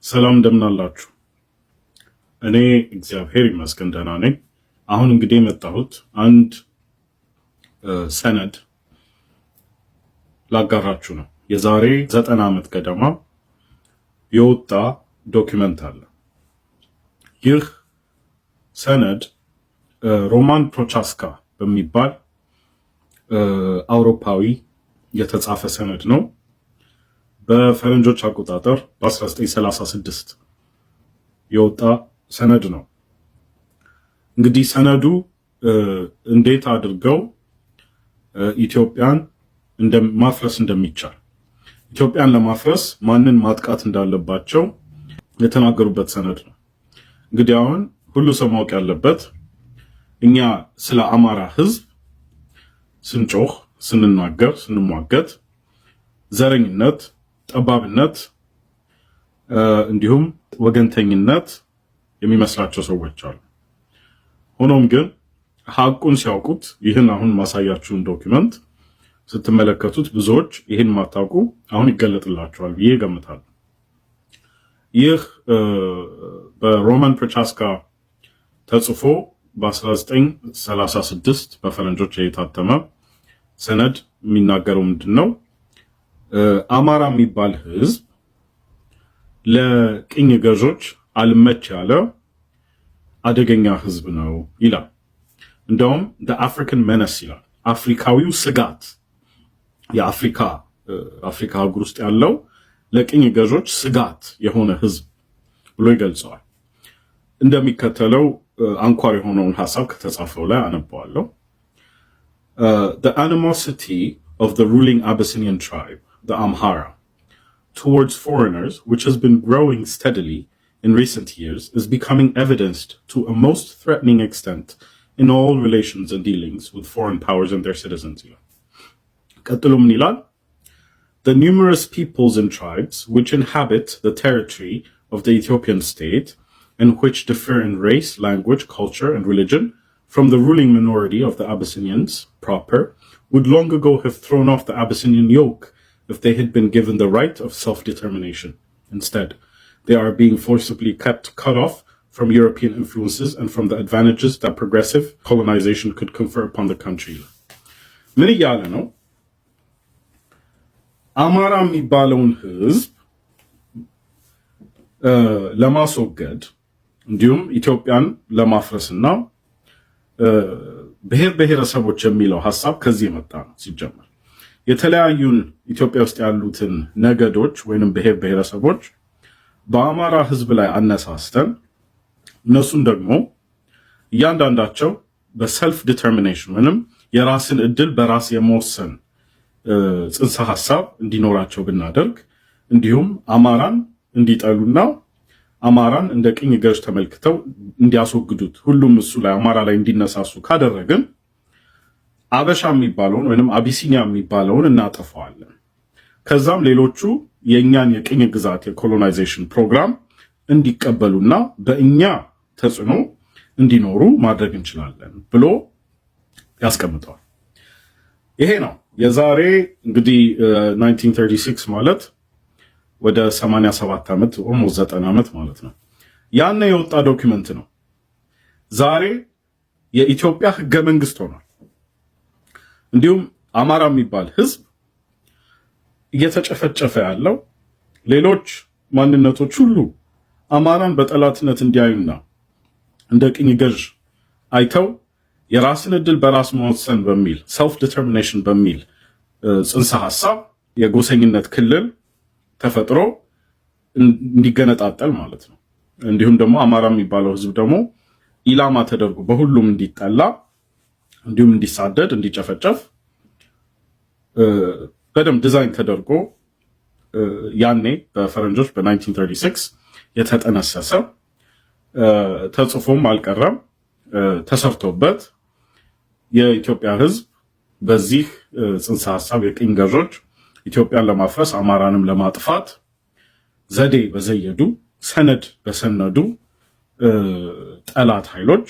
ሰላም እንደምን አላችሁ? እኔ እግዚአብሔር ይመስገን ደህና ነኝ። አሁን እንግዲህ የመጣሁት አንድ ሰነድ ላጋራችሁ ነው። የዛሬ 90 ዓመት ገደማ የወጣ ዶክመንት አለ። ይህ ሰነድ ሮማን ፕሮቻስካ በሚባል አውሮፓዊ የተጻፈ ሰነድ ነው። በፈረንጆች አቆጣጠር በ1936 የወጣ ሰነድ ነው። እንግዲህ ሰነዱ እንዴት አድርገው ኢትዮጵያን ማፍረስ እንደሚቻል፣ ኢትዮጵያን ለማፍረስ ማንን ማጥቃት እንዳለባቸው የተናገሩበት ሰነድ ነው። እንግዲህ አሁን ሁሉ ሰው ማወቅ ያለበት እኛ ስለ አማራ ሕዝብ ስንጮህ፣ ስንናገር፣ ስንሟገት ዘረኝነት፣ ጠባብነት እንዲሁም ወገንተኝነት የሚመስላቸው ሰዎች አሉ። ሆኖም ግን ሐቁን ሲያውቁት ይህን አሁን ማሳያችሁን ዶክመንት ስትመለከቱት ብዙዎች ይህን ማታውቁ አሁን ይገለጥላቸዋል ብዬ እገምታለሁ። ይህ በሮማን ፕሮቻስካ ተጽፎ በ1936 በፈረንጆች የታተመ ሰነድ የሚናገረው ምንድን ነው? አማራ የሚባል ህዝብ ለቅኝ ገዦች አልመች ያለ አደገኛ ህዝብ ነው ይላል። እንደውም አፍሪካን መነስ ይላል። አፍሪካዊው ስጋት፣ የአፍሪካ አህጉር ውስጥ ያለው ለቅኝ ገዦች ስጋት የሆነ ህዝብ ብሎ ይገልጸዋል። እንደሚከተለው አንኳር የሆነውን ሐሳብ ከተጻፈው ላይ አነበዋለሁ። The animosity of the ruling Abyssinian tribe, the Amhara, towards foreigners, which has been growing steadily in recent years, is becoming evidenced to a most threatening extent in all relations and dealings with foreign powers and their citizens. ቀጥሎ ምን ይላል? The numerous peoples and tribes which inhabit the territory of the Ethiopian state and which differ in race, language, culture, and religion from the ruling minority of the Abyssinians proper, would long ago have thrown off the Abyssinian yoke if they had been given the right of self-determination. Instead, they are being forcibly kept cut off from European influences and from the advantages that progressive colonization could confer upon the country. ምን እያለ ነው? አማራ የሚባለውን ህዝብ ለማስወገድ እንዲሁም ኢትዮጵያን ለማፍረስና ብሔር ብሔረሰቦች የሚለው ሐሳብ ከዚህ የመጣ ነው። ሲጀመር የተለያዩን ኢትዮጵያ ውስጥ ያሉትን ነገዶች ወይንም ብሔር ብሔረሰቦች በአማራ ህዝብ ላይ አነሳስተን እነሱን ደግሞ እያንዳንዳቸው በሰልፍ ዲተርሚኔሽን ወይንም የራስን እድል በራስ የመወሰን ጽንሰ ሐሳብ እንዲኖራቸው ብናደርግ እንዲሁም አማራን እንዲጠሉና አማራን እንደ ቅኝ ገዥ ተመልክተው እንዲያስወግዱት ሁሉም እሱ ላይ አማራ ላይ እንዲነሳሱ ካደረግን አበሻ የሚባለውን ወይንም አቢሲኒያ የሚባለውን እናጠፋዋለን። ከዛም ሌሎቹ የእኛን የቅኝ ግዛት የኮሎናይዜሽን ፕሮግራም እንዲቀበሉና በእኛ ተጽዕኖ እንዲኖሩ ማድረግ እንችላለን ብሎ ያስቀምጠዋል። ይሄ ነው የዛሬ እንግዲህ 1936 ማለት ወደ 87 ዓመት ኦልሞስት 90 ዓመት ማለት ነው። ያኔ የወጣ ዶክመንት ነው። ዛሬ የኢትዮጵያ ህገ መንግስት ሆኗል። እንዲሁም አማራ የሚባል ህዝብ እየተጨፈጨፈ ያለው ሌሎች ማንነቶች ሁሉ አማራን በጠላትነት እንዲያዩና እንደ ቅኝ ገዥ አይተው የራስን እድል በራስ መወሰን በሚል ሰልፍ ዲተርሚኔሽን በሚል ጽንሰ ሐሳብ የጎሰኝነት ክልል ተፈጥሮ እንዲገነጣጠል ማለት ነው። እንዲሁም ደግሞ አማራ የሚባለው ህዝብ ደግሞ ኢላማ ተደርጎ በሁሉም እንዲጠላ እንዲሁም እንዲሳደድ፣ እንዲጨፈጨፍ በደም ዲዛይን ተደርጎ ያኔ በፈረንጆች በ1936 የተጠነሰሰ ተጽፎም አልቀረም ተሰርቶበት የኢትዮጵያ ህዝብ በዚህ ጽንሰ ሐሳብ የቅኝ ገዦች ኢትዮጵያን ለማፍረስ አማራንም ለማጥፋት ዘዴ በዘየዱ ሰነድ በሰነዱ ጠላት ኃይሎች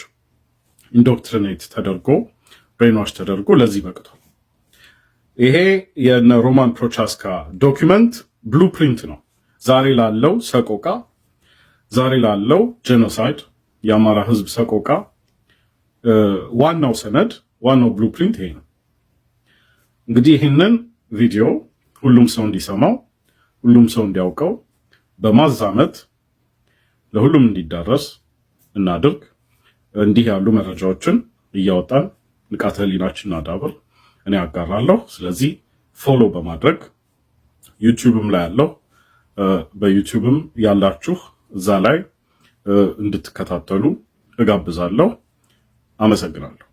ኢንዶክትሪኔት ተደርጎ ብሬንዋሽ ተደርጎ ለዚህ በቅቷል። ይሄ የነ ሮማን ፕሮቻስካ ዶክመንት ብሉፕሪንት ነው ዛሬ ላለው ሰቆቃ ዛሬ ላለው ጄኖሳይድ የአማራ ህዝብ ሰቆቃ ዋናው ሰነድ ዋናው ብሉፕሪንት ይሄ ነው። እንግዲህ ይህንን ቪዲዮ ሁሉም ሰው እንዲሰማው ሁሉም ሰው እንዲያውቀው በማዛመት ለሁሉም እንዲዳረስ እናድርግ። እንዲህ ያሉ መረጃዎችን እያወጣን ንቃተ ህሊናችንን እናዳብር። እኔ አጋራለሁ። ስለዚህ ፎሎ በማድረግ ዩቲዩብም ላይ ያለው በዩቲዩብም ያላችሁ እዛ ላይ እንድትከታተሉ እጋብዛለሁ። አመሰግናለሁ።